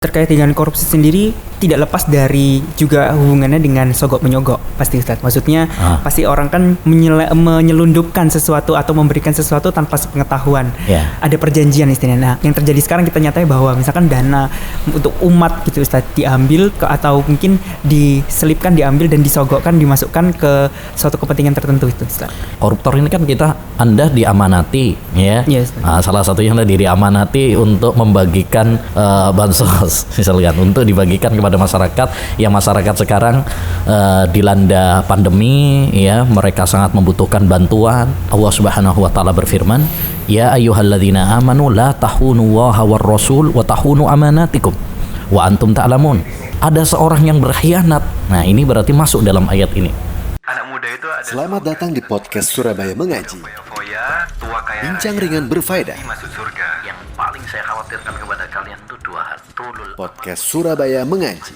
Terkait dengan korupsi sendiri tidak lepas dari juga hubungannya dengan sogok menyogok pasti Ustadz. Maksudnya pasti orang kan menyelundupkan sesuatu atau memberikan sesuatu tanpa sepengetahuan. Ada perjanjian istilahnya. Nah, yang terjadi sekarang kita nyatai bahwa misalkan dana untuk umat gitu Ustadz diambil atau mungkin diselipkan, diambil dan disogokkan, dimasukkan ke suatu kepentingan tertentu itu Ustadz. Koruptor ini kan Anda diamanati ya. Yes, salah satunya Anda diamanati untuk membagikan bansos misalkan untuk dibagikan kepada masyarakat yang masyarakat sekarang dilanda pandemi ya, mereka sangat membutuhkan bantuan. Allah Subhanahu wa taala berfirman, ya ayyuhalladzina amanu la tahunu waha war rasul wa tahunu amanatikum wa antum ta'lamun. Ada seorang yang berkhianat. Nah, ini berarti masuk dalam ayat ini. Anak muda itu ada. Selamat datang di podcast Surabaya Mengaji. Bincang ringan berfaedah. Masuk surga. Yang paling saya khawatirkan kepada kalian itu dua hal. Podcast Surabaya Mengaji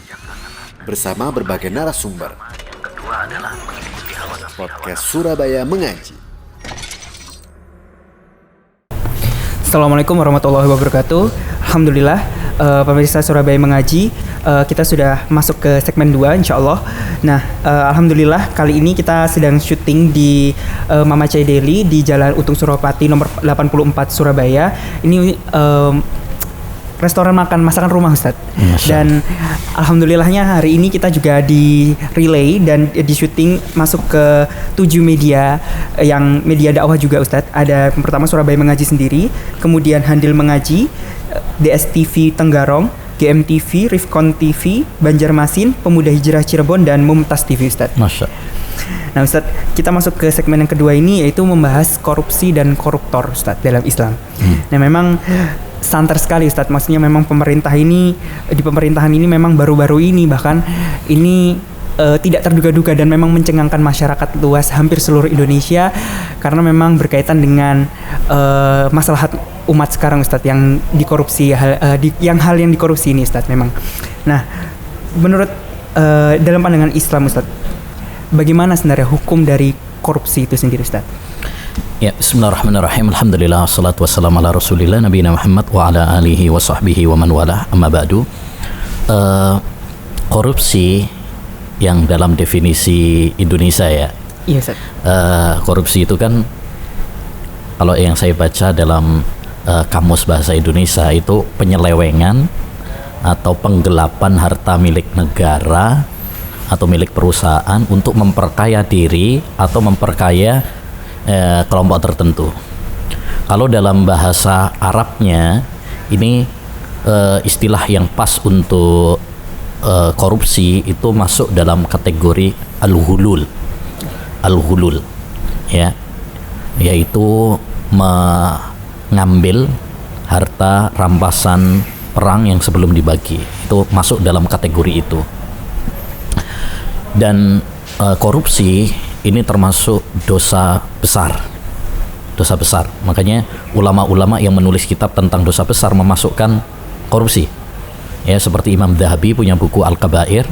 bersama berbagai narasumber. Yang kedua adalah mengikuti hawa nafsu. Podcast Surabaya Mengaji. Assalamualaikum warahmatullahi wabarakatuh. Alhamdulillah, pemirsa Surabaya Mengaji, kita sudah masuk ke segmen 2 insya Allah. Nah, alhamdulillah kali ini kita sedang syuting di Mama Chai Deli di Jalan Untung Suropati nomor 84 Surabaya. Ini restoran masakan rumah Ustadz. Dan alhamdulillahnya hari ini kita juga di relay dan di syuting masuk ke 7 media yang media dakwah juga Ustadz. Ada yang pertama Surabaya Mengaji sendiri, kemudian Handil Mengaji, DSTV Tenggarong, GMTV, Rifkon TV, Banjarmasin, Pemuda Hijrah Cirebon, dan Mumtaz TV Ustadz. Masya. Nah Ustadz, kita masuk ke segmen yang kedua ini yaitu membahas korupsi dan koruptor Ustadz dalam Islam. Nah memang santer sekali Ustadz, maksudnya memang di pemerintahan ini memang baru-baru ini bahkan ini tidak terduga-duga dan memang mencengangkan masyarakat luas hampir seluruh Indonesia karena memang berkaitan dengan masalah umat sekarang Ustadz yang dikorupsi hal yang dikorupsi ini Ustadz memang. Nah menurut dalam pandangan Islam Ustadz, bagaimana sebenarnya hukum dari korupsi itu sendiri Ustadz? Ya, bismillahirrahmanirrahim. Alhamdulillah, wassalatu wassalamu ala rasulillah nabiyina Muhammad wa ala alihi wa sahbihi wa man walah, amma ba'du. Korupsi yang dalam definisi Indonesia ya. Iya Ustaz. Korupsi itu kan kalau yang saya baca dalam kamus bahasa Indonesia itu penyelewengan atau penggelapan harta milik negara atau milik perusahaan untuk memperkaya diri atau memperkaya kelompok tertentu. Kalau dalam bahasa Arabnya ini istilah yang pas untuk korupsi itu masuk dalam kategori al-hulul ya, yaitu mengambil harta rampasan perang yang sebelum dibagi, itu masuk dalam kategori itu. Dan korupsi ini termasuk dosa besar. Makanya ulama-ulama yang menulis kitab tentang dosa besar memasukkan korupsi. Ya, seperti Imam Dhahabi punya buku Al-Kabair,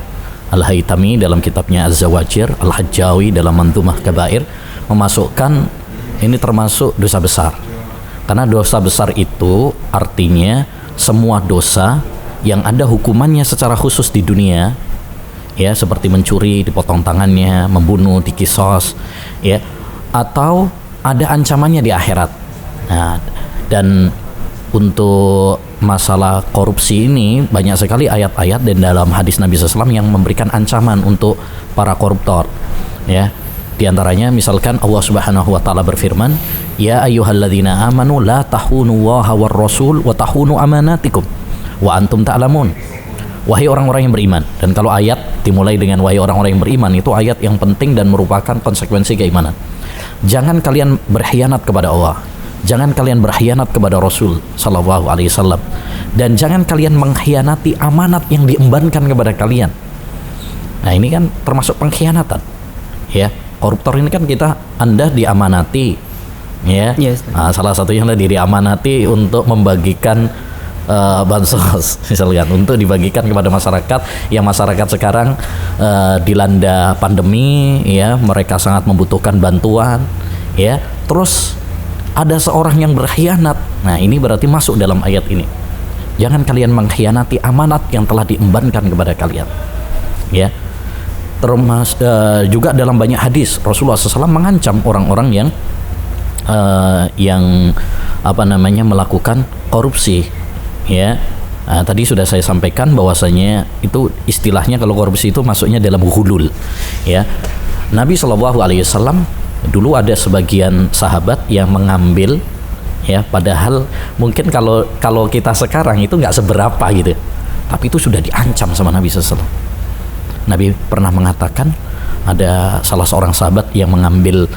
Al-Haytami dalam kitabnya Az-Zawajir, Al-Hajjawi dalam Manzumah Kabair memasukkan ini termasuk dosa besar. Karena dosa besar itu artinya semua dosa yang ada hukumannya secara khusus di dunia, ya, seperti mencuri dipotong tangannya, membunuh dikisos, ya, atau ada ancamannya di akhirat. Nah, dan untuk masalah korupsi ini banyak sekali ayat-ayat dan dalam hadis Nabi SAW yang memberikan ancaman untuk para koruptor, ya. Di antaranya misalkan Allah Subhanahu wa taala berfirman, ya ayyuhalladzina amanu la tahunu waha war rasul wa tahunu amanatikum wa antum ta'lamun. Wahai orang-orang yang beriman. Dan kalau ayat dimulai dengan wahai orang-orang yang beriman, itu ayat yang penting dan merupakan konsekuensi keimanan. Jangan kalian berkhianat kepada Allah, jangan kalian berkhianat kepada Rasul sallallahu alaihi wasallam, dan jangan kalian mengkhianati amanat yang diembankan kepada kalian. Nah, ini kan termasuk pengkhianatan. Ya, koruptor ini kan Anda diamanati, ya. Yes. Salah satunya Anda diamanati untuk membagikan bansos misalkan untuk dibagikan kepada masyarakat yang masyarakat sekarang dilanda pandemi ya, mereka sangat membutuhkan bantuan ya. Terus ada seorang yang berkhianat. Nah, ini berarti masuk dalam ayat ini. Jangan kalian mengkhianati amanat yang telah diembankan kepada kalian. Ya. Juga dalam banyak hadis Rasulullah SAW mengancam orang-orang yang melakukan korupsi. Ya. Tadi sudah saya sampaikan bahwasanya itu istilahnya kalau korupsi itu masuknya dalam ghulul. Ya. Nabi SAW dulu ada sebagian sahabat yang mengambil, ya, padahal mungkin kalau kita sekarang itu nggak seberapa gitu, tapi itu sudah diancam sama Nabi SAW. Nabi pernah mengatakan ada salah seorang sahabat yang mengambil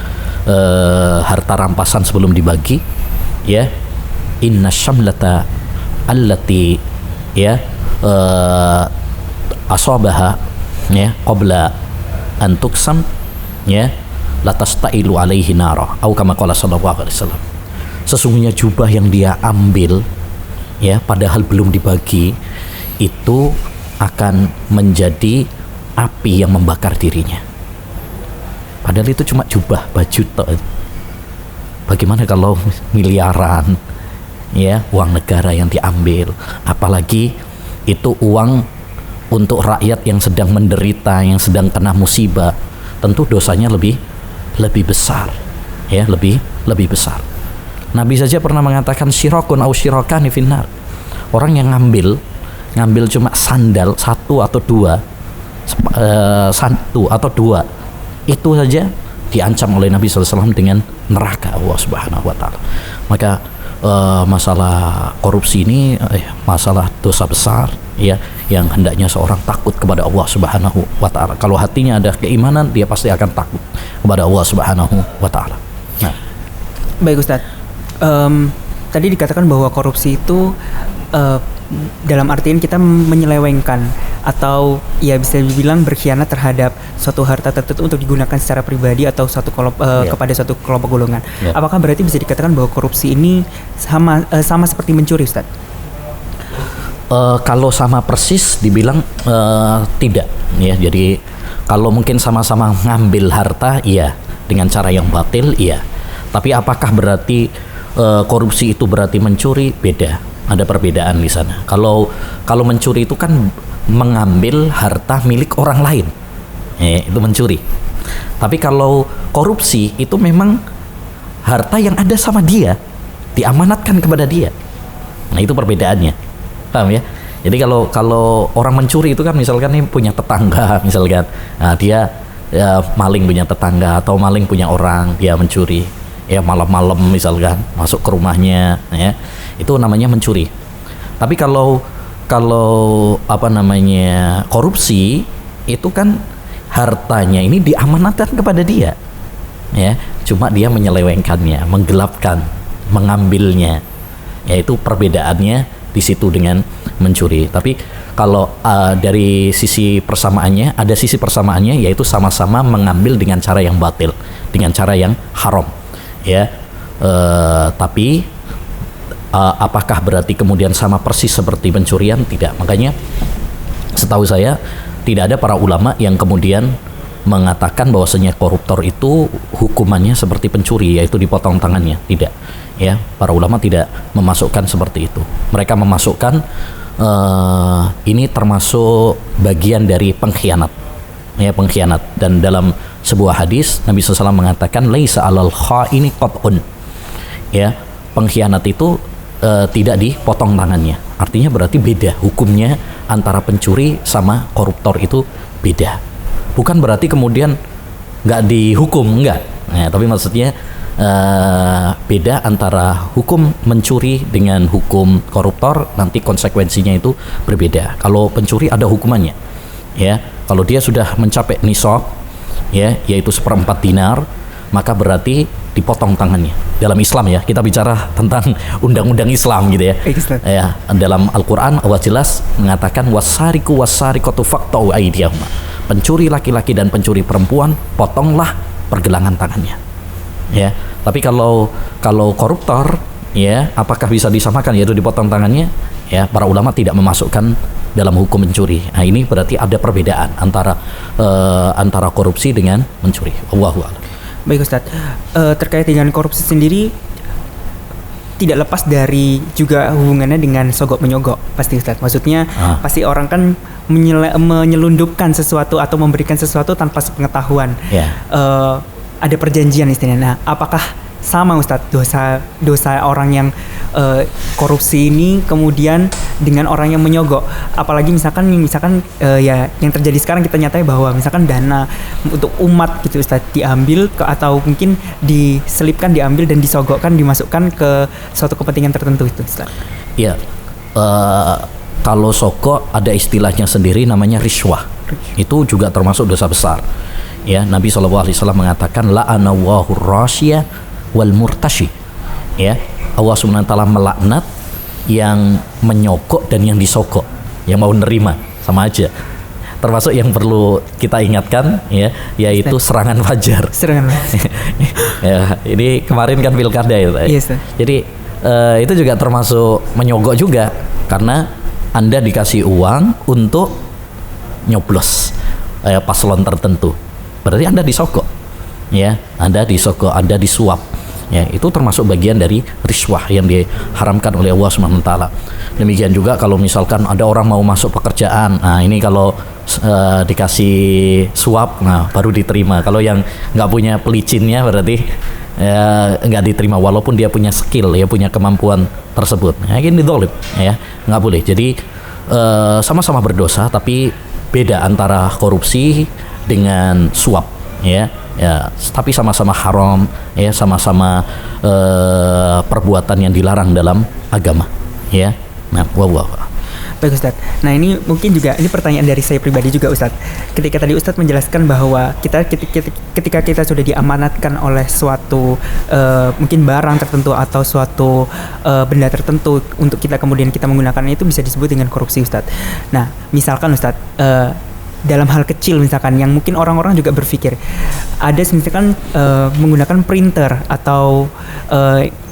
harta rampasan sebelum dibagi, ya, inna syamlata allati, ya, asabaha, ya, qabla an tuksam, ya, latastailu alaihi nara, atau kama qala sallallahu alaihi wasallam. Sesungguhnya jubah yang dia ambil, ya, padahal belum dibagi, itu akan menjadi api yang membakar dirinya. Padahal itu cuma jubah, baju toh. Bagaimana kalau miliaran, ya, uang negara yang diambil, apalagi itu uang untuk rakyat yang sedang menderita, yang sedang kena musibah, tentu dosanya lebih besar, ya, lebih besar. Nabi saja pernah mengatakan syirakun au syirakani finnar. Orang yang ngambil cuma sandal satu atau dua, itu saja diancam oleh Nabi SAW dengan neraka Allah Subhanahu wa Ta'ala. Maka masalah korupsi ini masalah dosa besar, ya, yang hendaknya seorang takut kepada Allah Subhanahu wa Ta'ala. Kalau hatinya ada keimanan, dia pasti akan takut kepada Allah Subhanahu wa Ta'ala. Nah. Baik Ustadz, tadi dikatakan bahwa korupsi itu dalam artian kita menyelewengkan atau ya bisa dibilang berkhianat terhadap suatu harta tertentu untuk digunakan secara pribadi atau kepada suatu kelompok golongan. Apakah berarti bisa dikatakan bahwa korupsi ini sama seperti mencuri, Ustaz? Kalau sama persis dibilang tidak, ya. Jadi kalau mungkin sama-sama ngambil harta, iya, dengan cara yang batil, iya. Tapi apakah berarti korupsi itu berarti mencuri? Beda. Ada perbedaan di sana. Kalau mencuri itu kan mengambil harta milik orang lain, itu mencuri. Tapi kalau korupsi itu memang harta yang ada sama dia, diamanatkan kepada dia. Nah, itu perbedaannya, paham ya? Jadi kalau orang mencuri itu kan misalkan nih punya tetangga, misalkan, nah, dia maling punya tetangga atau maling punya orang, dia mencuri, ya, malam-malam misalkan masuk ke rumahnya, ya, itu namanya mencuri. Tapi kalau korupsi itu kan hartanya ini diamanatkan kepada dia, ya, cuma dia menyelewengkannya, menggelapkan, mengambilnya, yaitu perbedaannya di situ dengan mencuri. Tapi kalau dari sisi persamaannya, ada sisi persamaannya, yaitu sama-sama mengambil dengan cara yang batil, dengan cara yang haram, ya. Tapi apakah berarti kemudian sama persis seperti pencurian? Tidak. Makanya setahu saya tidak ada para ulama yang kemudian mengatakan bahwasanya koruptor itu hukumannya seperti pencuri, yaitu dipotong tangannya. Tidak, ya. Para ulama tidak memasukkan seperti itu. Mereka memasukkan ini termasuk bagian dari pengkhianat, ya, pengkhianat. Dan dalam sebuah hadis Nabi SAW mengatakan laisa alal khaini qat'un, ya, pengkhianat itu tidak dipotong tangannya. Artinya berarti beda hukumnya antara pencuri sama koruptor, itu beda. Bukan berarti kemudian nggak dihukum, enggak. Nah, tapi maksudnya beda antara hukum mencuri dengan hukum koruptor, nanti konsekuensinya itu berbeda. Kalau pencuri ada hukumannya, ya. Kalau dia sudah mencapai nisab, ya, yaitu 1/4 dinar, maka berarti dipotong tangannya. Dalam Islam, ya, kita bicara tentang undang-undang Islam gitu, ya. Ya, dalam Al-Qur'an Allah jelas mengatakan wasariqu wasariqatu faqta'u aydiyahuma. Pencuri laki-laki dan pencuri perempuan, potonglah pergelangan tangannya. Ya, tapi kalau koruptor, ya, apakah bisa disamakan yaitu dipotong tangannya? Ya, para ulama tidak memasukkan dalam hukum mencuri. Nah, ini berarti ada perbedaan antara korupsi dengan mencuri. Wallahu a'lam. Baik Ustadz, terkait dengan korupsi sendiri, tidak lepas dari juga hubungannya dengan sogok menyogok pasti Ustadz. Maksudnya pasti orang kan menyelundupkan sesuatu atau memberikan sesuatu tanpa sepengetahuan. Ada perjanjian istilahnya. Nah, apakah sama Ustadz dosa orang yang korupsi ini kemudian dengan orang yang menyogok? Apalagi misalkan ya yang terjadi sekarang kita nyatai bahwa misalkan dana untuk umat gitu Ustadz diambil atau mungkin diselipkan, diambil dan disogokkan, dimasukkan ke suatu kepentingan tertentu itu Ustadz. Iya. Kalau sogok ada istilahnya sendiri namanya riswah. Itu juga termasuk dosa besar. Ya, Nabi SAW mengatakan la'anallahu rasyiyah wal murtashi. Ya, Allah SWT melaknat yang menyogok dan yang disogok, yang mau nerima, sama aja. Termasuk yang perlu kita ingatkan ya, yaitu serangan fajar. Ya, ini kemarin kan pilkada ya. Yes, jadi itu juga termasuk menyogok juga, karena Anda dikasih uang untuk nyoblos paslon tertentu. Berarti Anda disogok. Ya, Anda disogok, Anda disuap. Ya, itu termasuk bagian dari riswah yang diharamkan oleh Allah SWT. Demikian juga kalau misalkan ada orang mau masuk pekerjaan, nah ini kalau dikasih suap, nah baru diterima. Kalau yang nggak punya pelicinnya berarti nggak diterima, walaupun dia punya skill, ya punya kemampuan tersebut. Nah, ini dolim, ya nggak boleh. Jadi sama-sama berdosa, tapi beda antara korupsi dengan suap, ya, tapi sama-sama haram, ya, sama-sama perbuatan yang dilarang dalam agama, ya. Nah, Baik Ustadz. Nah ini mungkin juga ini pertanyaan dari saya pribadi juga Ustadz. Ketika tadi Ustadz menjelaskan bahwa ketika kita sudah diamanatkan oleh suatu mungkin barang tertentu atau suatu benda tertentu untuk kita kemudian kita menggunakannya, itu bisa disebut dengan korupsi Ustadz. Nah misalkan Ustadz dalam hal kecil misalkan yang mungkin orang-orang juga berpikir ada misalkan menggunakan printer atau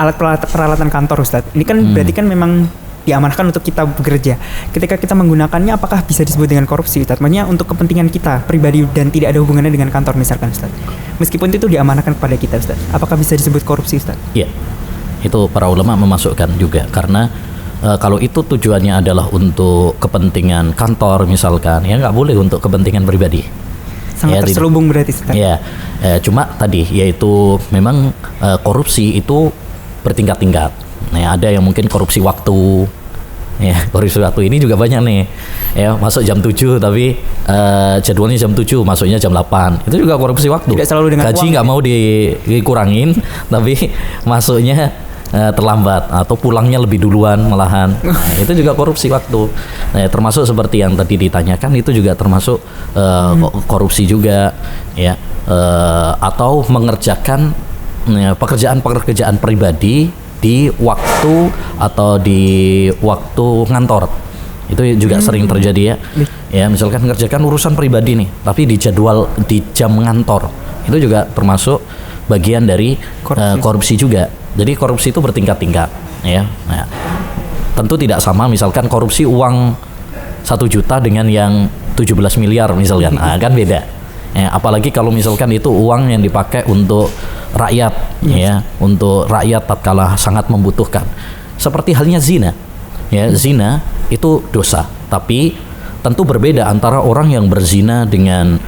alat peralatan kantor Ustadz. Ini kan berarti kan memang diamanahkan untuk kita bekerja. Ketika kita menggunakannya, apakah bisa disebut dengan korupsi Ustadz? Maksudnya untuk kepentingan kita pribadi dan tidak ada hubungannya dengan kantor misalkan Ustadz. Meskipun itu diamanahkan kepada kita Ustadz, apakah bisa disebut korupsi Ustadz? Iya, itu para ulama memasukkan juga, karena kalau itu tujuannya adalah untuk kepentingan kantor misalkan, ya nggak boleh untuk kepentingan pribadi. Sangat terselubung berarti Ustadz. Ya, cuma tadi yaitu memang korupsi itu bertingkat-tingkat. Nah, ada yang mungkin korupsi waktu. Ya, korupsi waktu ini juga banyak nih. Ya, masuk jam 7 tapi jadwalnya jam 7, masuknya jam 8. Itu juga korupsi waktu. Tidak selalu dengan gaji nggak mau dikurangin, tapi masuknya terlambat atau pulangnya lebih duluan malahan. Nah, itu juga korupsi waktu. Nah, termasuk seperti yang tadi ditanyakan, itu juga termasuk korupsi juga, ya. Atau mengerjakan pekerjaan pribadi di waktu atau di waktu ngantor. Itu juga sering terjadi, ya. Ya, misalkan mengerjakan urusan pribadi nih, tapi di jam ngantor. Itu juga termasuk bagian dari korupsi juga. Jadi korupsi itu bertingkat-tingkat, ya. Nah, tentu tidak sama misalkan korupsi uang 1 juta dengan yang 17 miliar misalkan. Nah, kan beda. Ya, apalagi kalau misalkan itu uang yang dipakai untuk rakyat, ya, untuk rakyat tatkala sangat membutuhkan. Seperti halnya zina. Ya, zina itu dosa, tapi tentu berbeda antara orang yang berzina dengan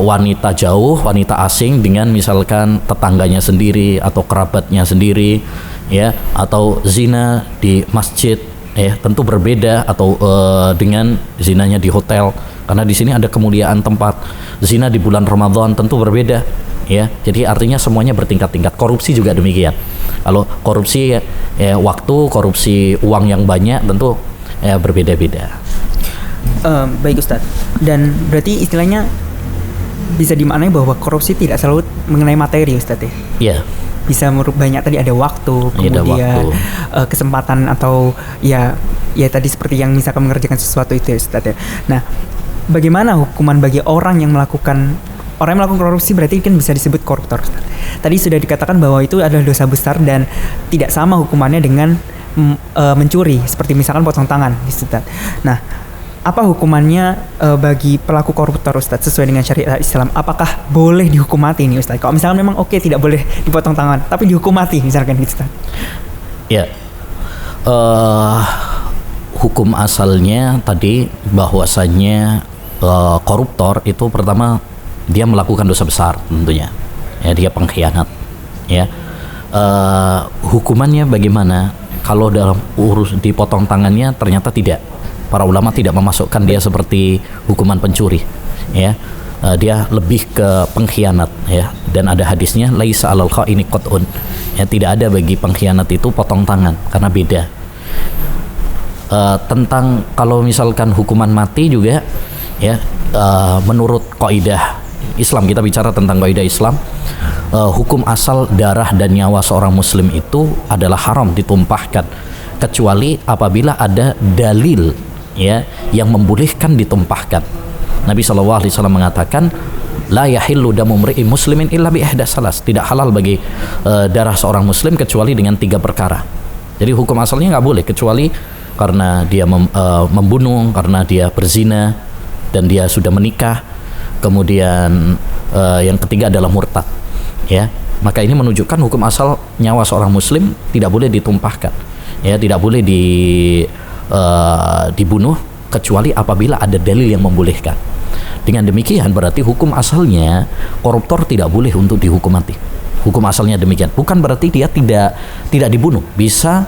wanita jauh, wanita asing, dengan misalkan tetangganya sendiri atau kerabatnya sendiri, ya, atau zina di masjid, ya, tentu berbeda, atau dengan zinanya di hotel, karena di sini ada kemuliaan tempat. Zina di bulan Ramadan tentu berbeda, ya. Jadi artinya semuanya bertingkat-tingkat. Korupsi juga demikian. Kalau korupsi waktu, korupsi uang yang banyak, tentu berbeda-beda. Baik Ustadz. Dan berarti istilahnya bisa dimaknai bahwa korupsi tidak selalu mengenai materi Ustadz, ya? Iya. Bisa banyak, tadi ada waktu, kemudian kesempatan, atau ya tadi seperti yang misalkan mengerjakan sesuatu itu Ustadz, ya. Nah, bagaimana hukuman bagi orang yang melakukan korupsi? Berarti kan bisa disebut koruptor Ustadz. Tadi sudah dikatakan bahwa itu adalah dosa besar dan tidak sama hukumannya dengan mencuri, seperti misalkan potong tangan Ustadz. Nah, apa hukumannya bagi pelaku koruptor Ustadz sesuai dengan syariat Islam? Apakah boleh dihukum mati nih Ustadz? Kalau misalkan memang tidak boleh dipotong tangan, tapi dihukum mati misalkan gitu Ustadz. Ya, eh, hukum asalnya tadi bahwasanya koruptor itu pertama dia melakukan dosa besar tentunya, ya dia pengkhianat, ya. Hukumannya bagaimana? Kalau dalam urus dipotong tangannya ternyata tidak. Para ulama tidak memasukkan dia seperti hukuman pencuri, ya. Dia lebih ke pengkhianat, ya. Dan ada hadisnya laisa alal khaini qat'un. Ya, tidak ada bagi pengkhianat itu potong tangan karena beda. Tentang kalau misalkan hukuman mati juga, ya, menurut kaidah Islam, kita bicara tentang kaidah Islam, hukum asal darah dan nyawa seorang muslim itu adalah haram ditumpahkan kecuali apabila ada dalil, ya, yang membolehkan ditumpahkan. Nabi SAW mengatakan la yahillu damu mri'in muslimin illa bi ihda salas, tidak halal bagi darah seorang muslim kecuali dengan 3 perkara. Jadi hukum asalnya nggak boleh kecuali karena dia membunuh, karena dia berzina dan dia sudah menikah, kemudian yang ketiga adalah murtad, ya. Maka ini menunjukkan hukum asal nyawa seorang muslim tidak boleh ditumpahkan, ya, tidak boleh dibunuh kecuali apabila ada dalil yang membolehkan. Dengan demikian berarti hukum asalnya koruptor tidak boleh untuk dihukum mati. Hukum asalnya demikian. Bukan berarti dia tidak dibunuh. Bisa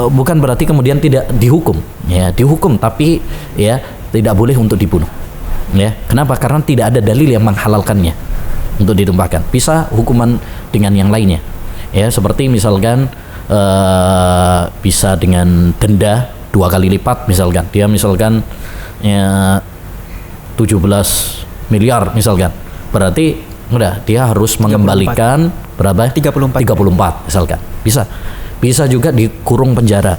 bukan berarti kemudian tidak dihukum. Ya, dihukum tapi ya tidak boleh untuk dibunuh. Ya, kenapa? Karena tidak ada dalil yang menghalalkannya untuk ditumpahkan. Bisa hukuman dengan yang lainnya. Ya, seperti misalkan bisa dengan denda 2 kali lipat misalkan. Dia misalkan ya 17 miliar misalkan. Berarti udah dia harus mengembalikan berapa? 34 misalkan. Bisa juga dikurung penjara.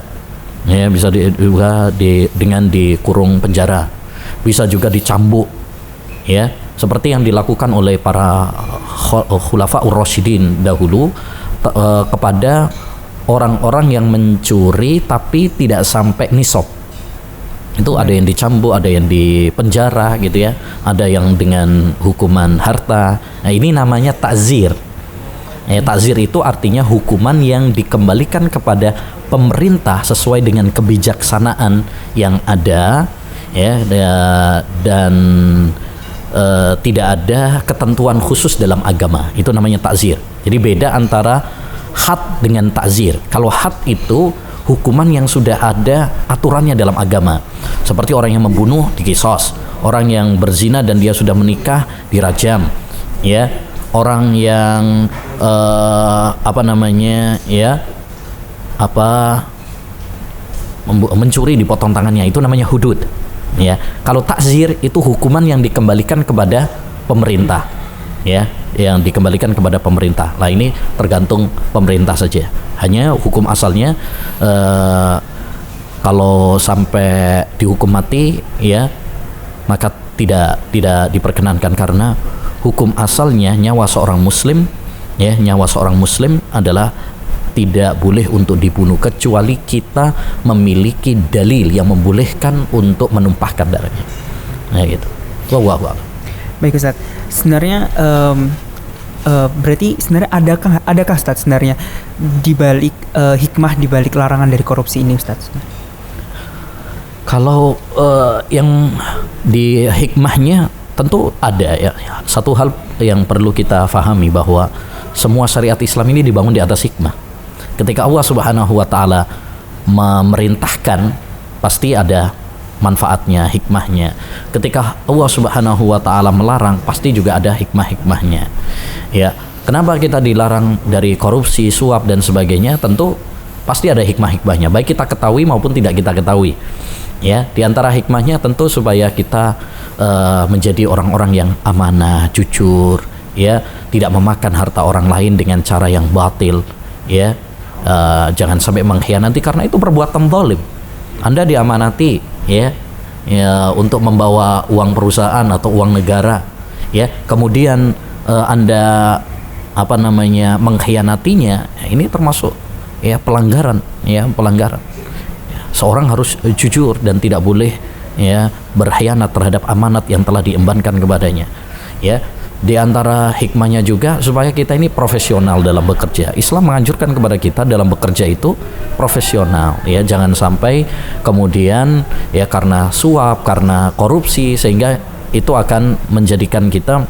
Ya, bisa juga dengan dikurung penjara. Bisa juga dicambuk. Ya, seperti yang dilakukan oleh para khulafaur rasyidin dahulu kepada orang-orang yang mencuri tapi tidak sampai nisab. Itu ada yang dicambuk, ada yang dipenjara gitu ya, ada yang dengan hukuman harta. Nah, ini namanya ta'zir. Ta'zir itu artinya hukuman yang dikembalikan kepada pemerintah sesuai dengan kebijaksanaan yang ada, ya, dan tidak ada ketentuan khusus dalam agama. Itu namanya ta'zir. Jadi beda antara had dengan ta'zir. Kalau had itu hukuman yang sudah ada aturannya dalam agama. Seperti orang yang membunuh dikisos, orang yang berzina dan dia sudah menikah dirajam, ya. Orang yang mencuri dipotong tangannya, itu namanya hudud, ya. Kalau ta'zir itu hukuman yang dikembalikan kepada pemerintah, ya, yang dikembalikan kepada pemerintah. Nah, ini tergantung pemerintah saja. Hanya hukum asalnya kalau sampai dihukum mati, ya, maka tidak diperkenankan karena hukum asalnya nyawa seorang muslim, ya, nyawa seorang muslim adalah tidak boleh untuk dibunuh kecuali kita memiliki dalil yang membolehkan untuk menumpahkan darahnya. Nah, gitu. Wah. Baik Ustaz. Sebenarnya berarti sebenarnya adakah Ustaz sebenarnya di balik hikmah di balik larangan dari korupsi ini Ustaz? Kalau yang di hikmahnya tentu ada, ya. Satu hal yang perlu kita fahami bahwa semua syariat Islam ini dibangun di atas hikmah. Ketika Allah Subhanahu wa taala memerintahkan pasti ada manfaatnya, hikmahnya. Ketika Allah Subhanahu wa taala melarang pasti juga ada hikmah-hikmahnya. Ya, kenapa kita dilarang dari korupsi, suap dan sebagainya? Tentu pasti ada hikmah-hikmahnya, baik kita ketahui maupun tidak kita ketahui. Ya, di antara hikmahnya tentu supaya kita menjadi orang-orang yang amanah, jujur, ya, tidak memakan harta orang lain dengan cara yang batil, ya. Jangan sampai mengkhianati karena itu perbuatan zalim. Anda diamanati, ya, untuk membawa uang perusahaan atau uang negara, ya, kemudian Anda mengkhianatinya, ini termasuk ya pelanggaran. Seorang harus jujur dan tidak boleh, ya, berkhianat terhadap amanat yang telah diembankan kepadanya, ya. Di antara hikmahnya juga supaya kita ini profesional dalam bekerja. Islam menganjurkan kepada kita dalam bekerja itu profesional, ya, jangan sampai kemudian ya karena suap, karena korupsi sehingga itu akan menjadikan kita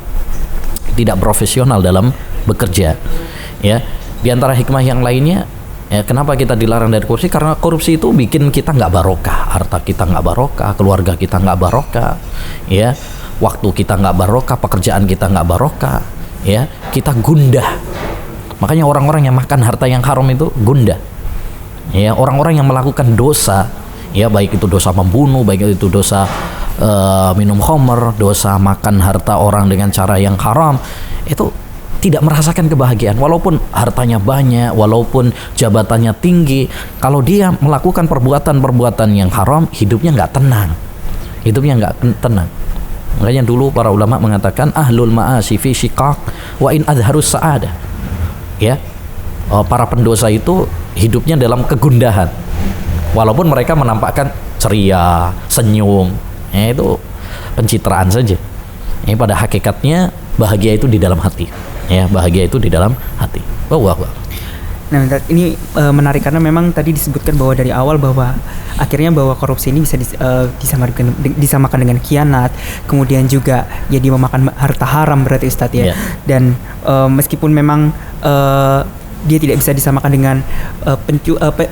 tidak profesional dalam bekerja. Ya, di antara hikmah yang lainnya, ya, kenapa kita dilarang dari korupsi? Karena korupsi itu bikin kita nggak barokah, harta kita nggak barokah, keluarga kita nggak barokah, ya, waktu kita nggak barokah, pekerjaan kita nggak barokah, ya, kita gundah. Makanya orang-orang yang makan harta yang haram itu gundah. Ya, orang-orang yang melakukan dosa, ya, baik itu dosa membunuh, baik itu dosa minum khamr, dosa makan harta orang dengan cara yang haram, itu tidak merasakan kebahagiaan. Walaupun hartanya banyak, walaupun jabatannya tinggi, kalau dia melakukan perbuatan-perbuatan yang haram, hidupnya nggak tenang. Hidupnya nggak tenang. Makanya dulu para ulama mengatakan ahlul ma'asi fi shiqaq wa in adharus sa'adah. Ya, para pendosa itu hidupnya dalam kegundahan. Walaupun mereka menampakkan ceria, senyum, ya, itu pencitraan saja. Ya, pada hakikatnya bahagia itu di dalam hati. Ya, bahagia itu di dalam hati. Wah. Nah, ini menarik karena memang tadi disebutkan bahwa dari awal bahwa akhirnya bahwa korupsi ini bisa disamakan dengan khianat, kemudian juga jadi memakan harta haram berarti Ustadz, ya. Dan meskipun memang dia tidak bisa disamakan dengan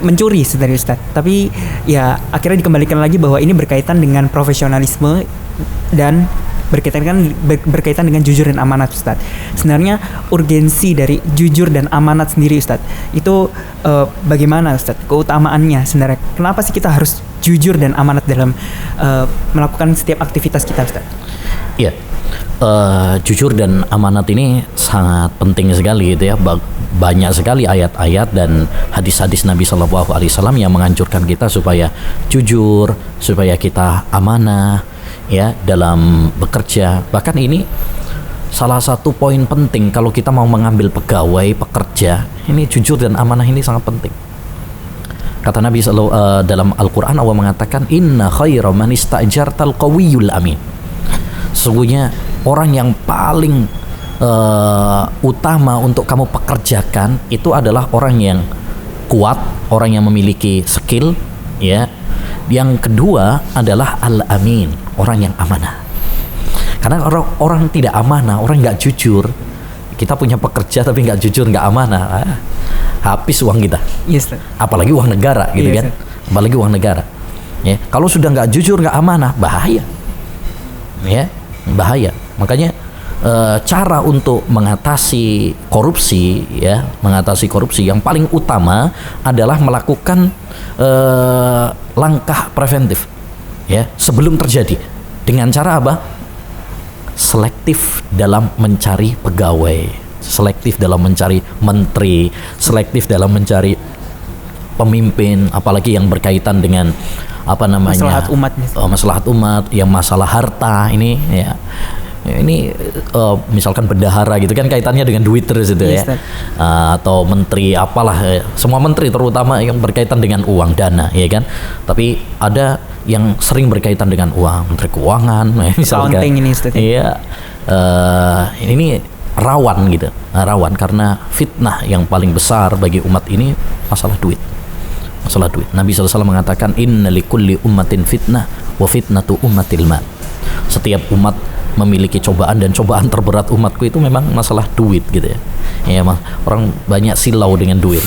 mencuri sebenarnya Ustadz, tapi ya akhirnya dikembalikan lagi bahwa ini berkaitan dengan profesionalisme dan berkaitan dengan jujur dan amanat Ustadz. Sebenarnya urgensi dari jujur dan amanat sendiri Ustadz itu bagaimana Ustadz, keutamaannya sebenarnya, kenapa sih kita harus jujur dan amanat dalam melakukan setiap aktivitas kita Ustadz? Iya, jujur dan amanat ini sangat penting sekali gitu ya. Banyak sekali ayat-ayat dan hadis-hadis Nabi SAW yang menganjurkan kita supaya jujur, supaya kita amanah, ya, dalam bekerja. Bahkan ini salah satu poin penting kalau kita mau mengambil pegawai, pekerja, ini jujur dan amanah ini sangat penting. Kata Nabi dalam Al-Quran, Allah mengatakan inna khaira man ista'jartal qawiyul amin. Sesungguhnya orang yang paling utama untuk kamu pekerjakan itu adalah orang yang kuat, orang yang memiliki skill, ya. Yang kedua adalah al-amin, orang yang amanah. Karena orang tidak amanah, orang nggak jujur, kita punya pekerja tapi nggak jujur, nggak amanah, habis uang kita. Yes, apalagi uang negara gitu, yes, kan, apalagi uang negara. Ya, kalau sudah nggak jujur, nggak amanah, bahaya. Ya, bahaya. Makanya cara untuk mengatasi korupsi, ya, mengatasi korupsi yang paling utama adalah melakukan langkah preventif, ya, sebelum terjadi. Dengan cara apa? Selektif dalam mencari pegawai, selektif dalam mencari menteri, selektif dalam mencari pemimpin, apalagi yang berkaitan dengan apa namanya, maslahat umat, yang masalah harta ini, ya. Ini misalkan bendahara gitu kan kaitannya dengan duit terus itu, ya, atau menteri apalah, semua menteri terutama yang berkaitan dengan uang, dana, ya kan. Tapi ada yang sering berkaitan dengan uang, menteri keuangan misalkan, iya, ini rawan gitu, rawan karena fitnah yang paling besar bagi umat ini masalah duit. Nabi SAW mengatakan inna likulli ummatin fitnah wa fitnatu ummatil mal. Setiap umat memiliki cobaan, dan cobaan terberat umatku itu memang masalah duit gitu, ya. Ya, orang banyak silau dengan duit.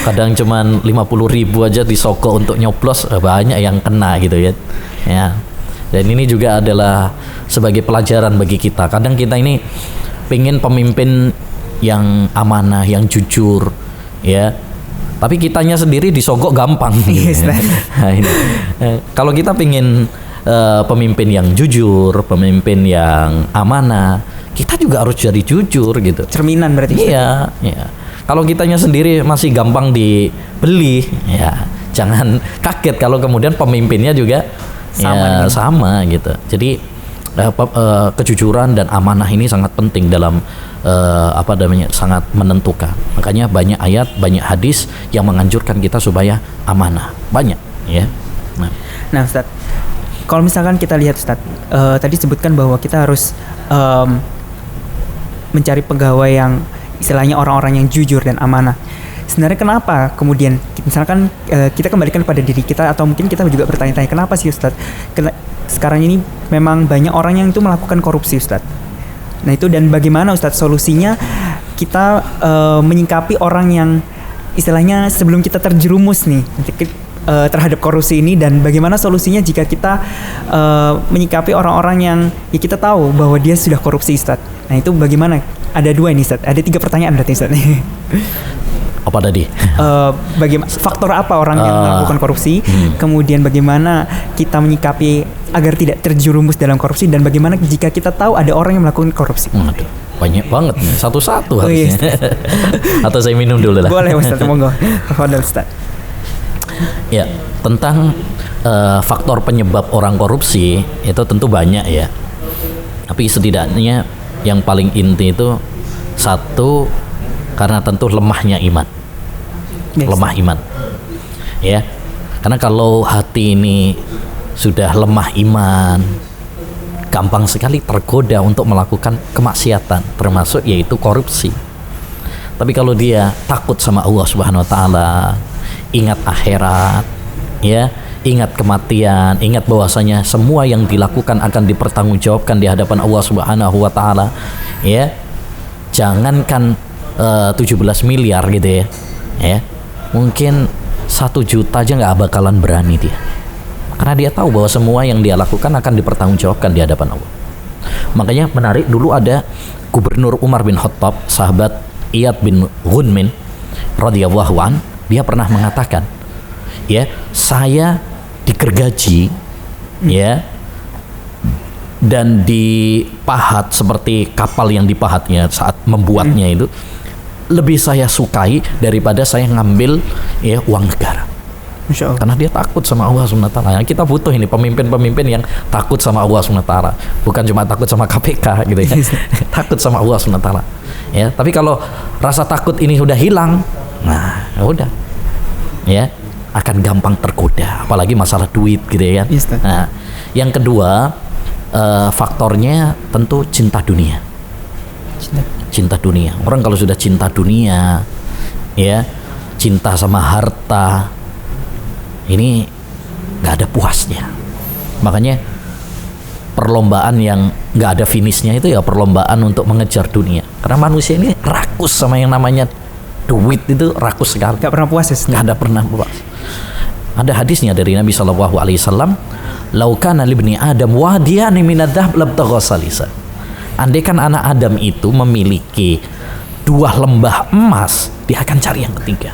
Kadang cuman 50.000 aja disogok untuk nyoblos, banyak yang kena gitu, ya. Ya. Dan ini juga adalah sebagai pelajaran bagi kita. Kadang kita ini pengen pemimpin yang amanah, yang jujur, ya. Tapi kitanya sendiri disogok gampang. Yes, gitu, ya. Nah, ini. Kalau kita pengen pemimpin yang jujur, pemimpin yang amanah, kita juga harus jadi jujur gitu. Cerminan berarti. Iya, ya. Kalau kitanya sendiri masih gampang dibeli, ya jangan kaget kalau kemudian pemimpinnya juga sama gitu. Jadi kejujuran dan amanah ini sangat penting dalam sangat menentukan. Makanya banyak ayat, banyak hadis yang menganjurkan kita supaya amanah, banyak, ya. Nah, Ustaz, kalau misalkan kita lihat Ustaz, tadi sebutkan bahwa kita harus mencari pegawai yang istilahnya orang-orang yang jujur dan amanah. Sebenarnya kenapa kemudian misalkan kita kembalikan pada diri kita, atau mungkin kita juga bertanya-tanya kenapa sih Ustadz sekarang ini memang banyak orang yang itu melakukan korupsi Ustadz. Nah itu, dan bagaimana Ustadz solusinya kita menyikapi orang yang istilahnya sebelum kita terjerumus nih terhadap korupsi ini, dan bagaimana solusinya jika kita menyikapi orang-orang yang ya kita tahu bahwa dia sudah korupsi Ustadz. Nah itu bagaimana? Ada 2 ini Ustadz, ada 3 pertanyaan berarti Ustadz. Apa tadi? Bagaimana faktor apa orang yang melakukan korupsi, kemudian bagaimana kita menyikapi agar tidak terjerumus dalam korupsi, dan bagaimana jika kita tahu ada orang yang melakukan korupsi. Aduh, banyak banget nih, satu-satu Oh, harusnya. Atau saya minum dulu lah. Boleh Ustadz, monggo. Fadhil Ustadz. Ya, tentang faktor penyebab orang korupsi itu tentu banyak ya. Tapi setidaknya yang paling inti itu satu, karena tentu lemahnya iman. Yes. Lemah iman. Ya. Karena kalau hati ini sudah lemah iman, gampang sekali tergoda untuk melakukan kemaksiatan, termasuk yaitu korupsi. Tapi kalau dia takut sama Allah Subhanahu wa taala, ingat akhirat, ya, ingat kematian, ingat bahwasanya semua yang dilakukan akan dipertanggungjawabkan di hadapan Allah Subhanahu wa taala, ya. Jangankan 17 miliar gitu ya. Mungkin 1 juta aja nggak bakalan berani dia. Karena dia tahu bahwa semua yang dia lakukan akan dipertanggungjawabkan di hadapan Allah. Makanya menarik, dulu ada Gubernur Umar bin Khattab, sahabat Iyad bin Ghunmin radhiyallahu an, dia pernah mengatakan, ya, saya digergaji, ya, dan dipahat seperti kapal yang dipahatnya saat membuatnya itu, lebih saya sukai daripada saya ngambil ya uang negara. Masya Allah. Karena dia takut sama Allah SWT. Kita butuh ini pemimpin-pemimpin yang takut sama Allah SWT, bukan cuma takut sama KPK gitu ya. Takut sama Allah SWT. Ya, tapi kalau rasa takut ini sudah hilang, nah udah, ya, akan gampang tergoda, apalagi masalah duit gitu ya. Yes, nah, yang kedua, faktornya tentu cinta dunia. Cinta dunia. Orang kalau sudah cinta dunia, ya, cinta sama harta, ini nggak ada puasnya. Makanya perlombaan yang nggak ada finishnya itu ya perlombaan untuk mengejar dunia. Karena manusia ini rakus sama yang namanya duit, itu rakus sekali. Nggak pernah puas ya? Nggak ada pernah puas. Ada hadisnya dari Nabi SAW, "Lau kana libni Adam wadiyani minadh-dhahab labtagha salisa." Andaikan anak Adam itu memiliki 2 lembah emas, dia akan cari yang ketiga.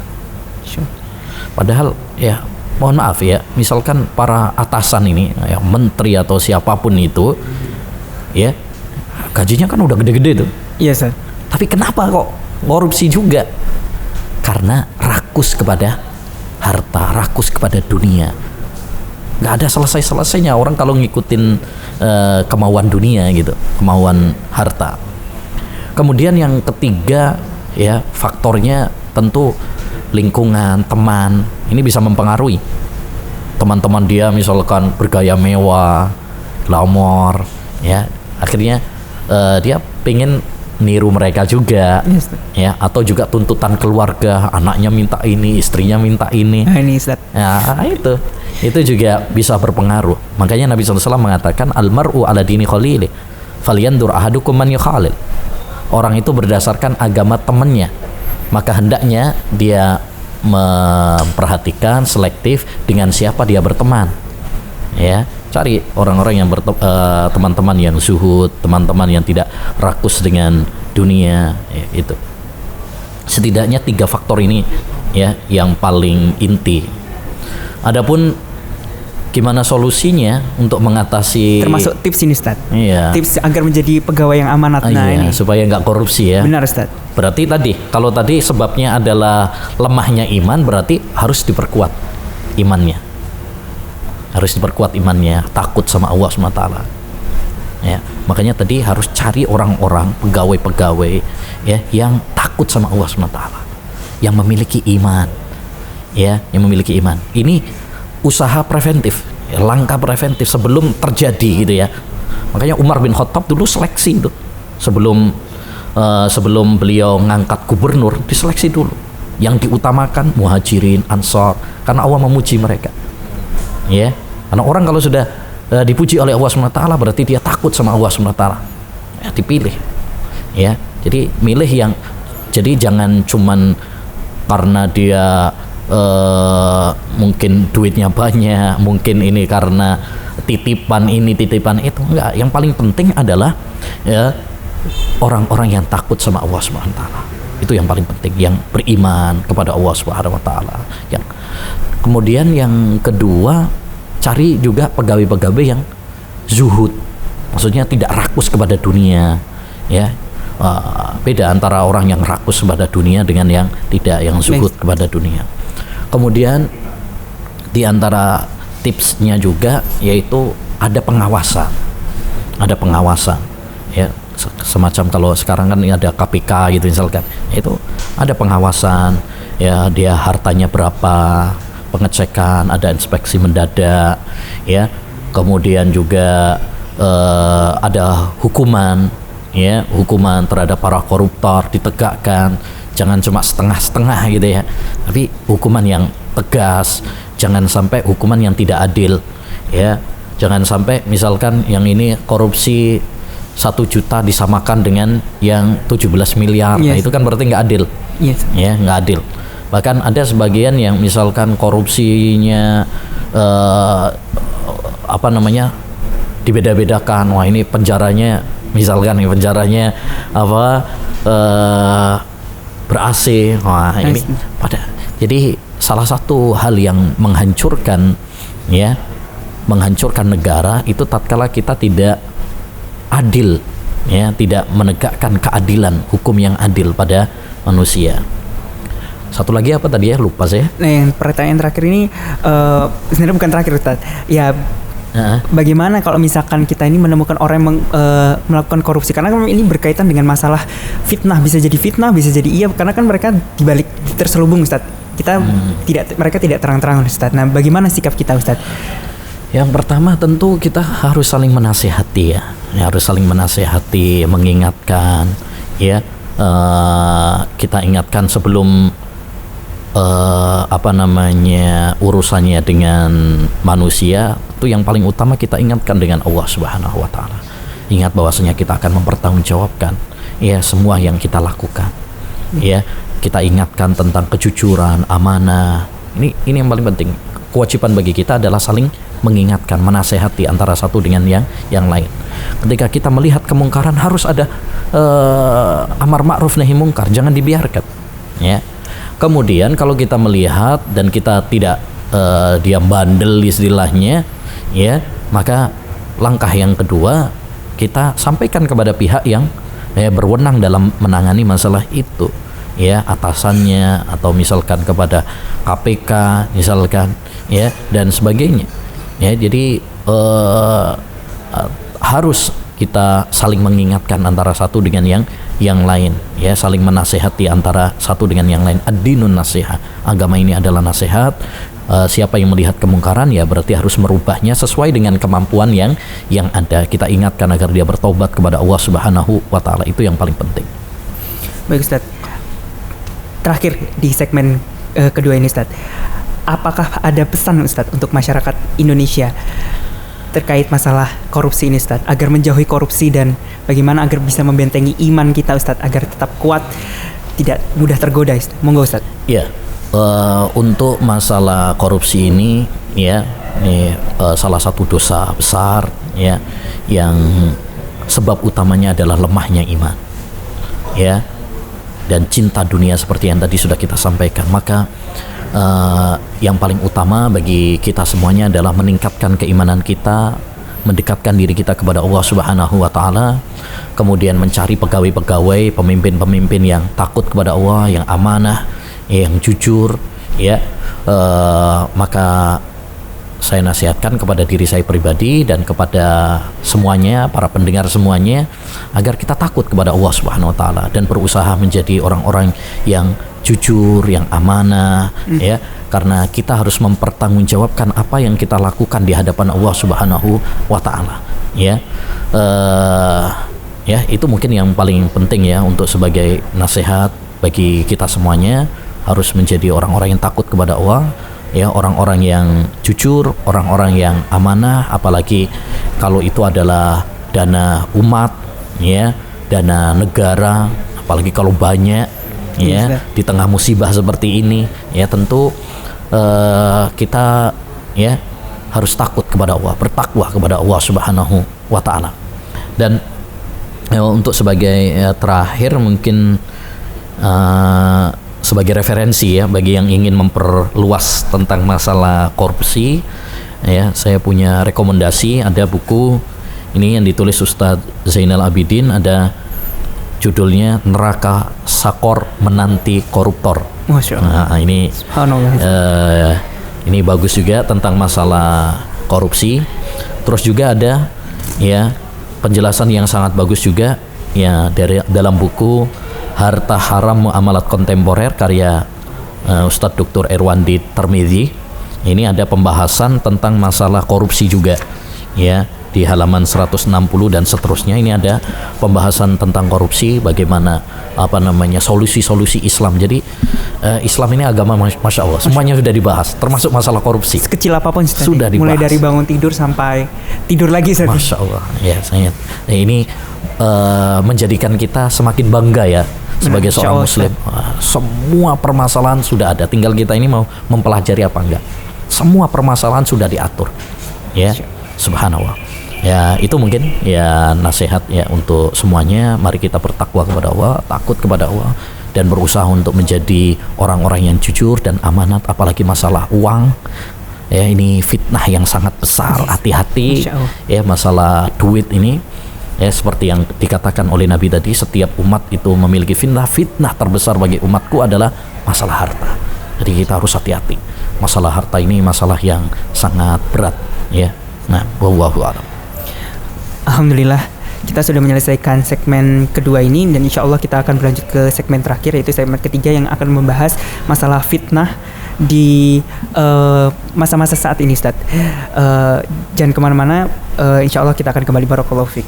Padahal ya, mohon maaf ya, misalkan para atasan ini, ya, menteri atau siapapun itu, ya, gajinya kan udah gede-gede tuh. Iya, Ustaz. Tapi kenapa kok korupsi juga? Karena rakus kepada harta, rakus kepada dunia. Nggak ada selesai-selesainya orang kalau ngikutin kemauan dunia gitu, kemauan harta. Kemudian yang ketiga, ya, faktornya tentu lingkungan, teman. Ini bisa mempengaruhi. Teman-teman dia misalkan bergaya mewah, glamor, ya, akhirnya dia pengen niru mereka juga, Yes, ya, atau juga tuntutan keluarga, anaknya minta ini, istrinya minta ini. Nah, ini Ustaz. Ya, itu juga bisa berpengaruh. Makanya Nabi SAW mengatakan, almar'u ala dini khalili falyandur ahadukum man yukhalil. Orang itu berdasarkan agama temannya, maka hendaknya dia memperhatikan selektif dengan siapa dia berteman. Ya, cari orang-orang yang teman-teman yang zuhud, teman-teman yang tidak rakus dengan dunia, ya, itu. Setidaknya 3 faktor ini ya yang paling inti. Adapun gimana solusinya untuk mengatasi, Termasuk tips ini Ustaz. iya, Tips agar menjadi pegawai yang amanat. Nah, iya, ini. supaya nggak korupsi ya. Benar Ustaz. Berarti kalau tadi sebabnya adalah lemahnya iman, berarti harus diperkuat imannya. Harus diperkuat imannya, takut sama Allah SWT. Ya, makanya tadi harus cari orang-orang, pegawai-pegawai, ya, yang takut sama Allah SWT, yang memiliki iman, ya, yang memiliki iman. Ini usaha preventif, ya, langkah preventif sebelum terjadi gitu ya. Makanya Umar bin Khattab dulu seleksi itu sebelum sebelum beliau ngangkat gubernur diseleksi dulu. Yang diutamakan muhajirin, ansor, karena Allah memuji mereka. Ya, karena orang kalau sudah dipuji oleh Allah SWT berarti dia takut sama Allah SWT. Ya, dipilih. Ya, jadi milih yang, jadi jangan cuman karena dia mungkin duitnya banyak, mungkin ini karena titipan ini titipan itu, enggak. Yang paling penting adalah ya orang-orang yang takut sama Allah SWT. Itu yang paling penting, yang beriman kepada Allah Subhanahu wa taala. Yang kemudian yang kedua, cari juga pegawai-pegawai yang zuhud. Maksudnya tidak rakus kepada dunia, ya. Beda antara orang yang rakus kepada dunia dengan yang tidak, yang zuhud kepada dunia. Kemudian di antara tipsnya juga yaitu ada pengawasan. Ada pengawasan, ya. Semacam kalau sekarang kan ada KPK gitu misalkan, itu ada pengawasan, ya, dia hartanya berapa, pengecekan, ada inspeksi mendadak, ya, kemudian juga ada hukuman, ya, hukuman terhadap para koruptor ditegakkan, jangan cuma setengah-setengah gitu ya, tapi hukuman yang tegas, jangan sampai hukuman yang tidak adil, ya, jangan sampai misalkan yang ini korupsi 1 juta disamakan dengan yang 17 miliar. Nah, itu kan berarti nggak adil. Ya, nggak adil. Bahkan ada sebagian yang misalkan korupsinya dibeda-bedakan. Wah, ini penjaranya misalkan penjaranya ber-AC. Wah, ini pada. Jadi salah satu hal yang menghancurkan negara itu tatkala kita tidak adil, ya, tidak menegakkan keadilan, hukum yang adil pada manusia. Satu lagi apa tadi ya, lupa saya. Nah, yang pertanyaan terakhir ini sebenarnya bukan terakhir, Ustaz. Ya, bagaimana kalau misalkan kita ini menemukan orang yang melakukan korupsi, karena kan ini berkaitan dengan masalah fitnah, bisa jadi fitnah, bisa jadi iya, karena kan mereka dibalik terselubung, Ustaz. Mereka tidak terang-terangan, Ustaz. Nah, bagaimana sikap kita, Ustaz? Yang pertama tentu kita harus saling menasihati, ya, harus saling menasihati, mengingatkan, ya, kita ingatkan sebelum urusannya dengan manusia. Itu yang paling utama kita ingatkan dengan Allah Subhanahu wa taala. Ingat bahwasanya kita akan mempertanggungjawabkan, ya, semua yang kita lakukan, ya. Kita ingatkan tentang kejujuran, amanah. Ini yang paling penting. Kewajiban bagi kita adalah saling mengingatkan, menasehati antara satu dengan yang lain. Ketika kita melihat kemungkaran harus ada amar ma'ruf nahi mungkar, jangan dibiarkan, ya. Kemudian kalau kita melihat dan kita tidak dia bandel istilahnya, ya, maka langkah yang kedua kita sampaikan kepada pihak yang berwenang dalam menangani masalah itu, ya, atasannya atau misalkan kepada KPK misalkan, ya, dan sebagainya. Ya, jadi harus kita saling mengingatkan antara satu dengan yang lain, ya, saling menasehati antara satu dengan yang lain. Ad-dinun nasihat, agama ini adalah nasihat. Siapa yang melihat kemungkaran, ya berarti harus merubahnya sesuai dengan kemampuan yang ada. Kita ingatkan agar dia bertobat kepada Allah Subhanahu wa taala, itu yang paling penting. Baik, Ustaz. Terakhir di segmen kedua ini, Ustaz, apakah ada pesan, Ustaz, untuk masyarakat Indonesia terkait masalah korupsi ini, Ustaz, agar menjauhi korupsi dan bagaimana agar bisa membentengi iman kita, Ustaz, agar tetap kuat, tidak mudah tergoda, Ustaz? Monggo, Ustaz. Ya, untuk masalah korupsi ini, ya, ini salah satu dosa besar, ya, yang sebab utamanya adalah lemahnya iman, ya, dan cinta dunia seperti yang tadi sudah kita sampaikan. Maka yang paling utama bagi kita semuanya adalah meningkatkan keimanan kita, mendekatkan diri kita kepada Allah Subhanahu wa taala, kemudian mencari pegawai-pegawai, pemimpin-pemimpin yang takut kepada Allah, yang amanah, yang jujur, ya. Maka saya nasihatkan kepada diri saya pribadi dan kepada semuanya, para pendengar semuanya, agar kita takut kepada Allah Subhanahu wa taala dan berusaha menjadi orang-orang yang jujur, yang amanah, ya, karena kita harus mempertanggungjawabkan apa yang kita lakukan di hadapan Allah Subhanahu wa taala, ya. Ya, itu mungkin yang paling penting ya untuk sebagai nasihat bagi kita semuanya, harus menjadi orang-orang yang takut kepada Allah, ya, orang-orang yang jujur, orang-orang yang amanah, apalagi kalau itu adalah dana umat, ya, dana negara, apalagi kalau banyak, ya, di tengah musibah seperti ini, ya, tentu kita ya harus takut kepada Allah, bertakwa kepada Allah Subhanahu wa taala. Dan untuk sebagai terakhir mungkin sebagai referensi ya bagi yang ingin memperluas tentang masalah korupsi, ya, saya punya rekomendasi, ada buku ini yang ditulis Ustadz Zainal Abidin, ada judulnya Neraka Sakor Menanti Koruptor. Masya Allah. Nah, ini bagus juga tentang masalah korupsi. Terus juga ada ya penjelasan yang sangat bagus juga ya dari dalam buku Harta Haram Muamalat Kontemporer karya Ustadz Dr. Erwandi Termizi. Ini ada pembahasan tentang masalah korupsi juga ya di halaman 160 dan seterusnya. Ini ada pembahasan tentang korupsi, bagaimana solusi-solusi Islam. Jadi Islam ini agama Masya Allah, semuanya sudah dibahas, termasuk masalah korupsi. Sekecil apapun sudah dibahas. Mulai dari bangun tidur sampai tidur lagi. Masya Allah, ya sangat. Nah, ini menjadikan kita semakin bangga ya sebagai seorang Muslim. Semua permasalahan sudah ada, tinggal kita ini mau mempelajari apa enggak. Semua permasalahan sudah diatur, ya. Subhanallah. Ya, itu mungkin ya nasihat ya untuk semuanya. Mari kita bertakwa kepada Allah, takut kepada Allah, dan berusaha untuk menjadi orang-orang yang jujur dan amanat, apalagi masalah uang. Ya, ini fitnah yang sangat besar. Hati-hati ya masalah duit ini. Ya, seperti yang dikatakan oleh Nabi tadi, setiap umat itu memiliki fitnah terbesar bagi umatku adalah masalah harta. Jadi kita harus hati-hati. Masalah harta ini masalah yang sangat berat, ya. Nah, wallahu a'lam. Alhamdulillah, kita sudah menyelesaikan segmen kedua ini, dan insya Allah kita akan berlanjut ke segmen terakhir, yaitu segmen ketiga yang akan membahas masalah fitnah di masa-masa saat ini, Ustadz. Jangan kemana-mana, insya Allah kita akan kembali. Barakallahu fiik.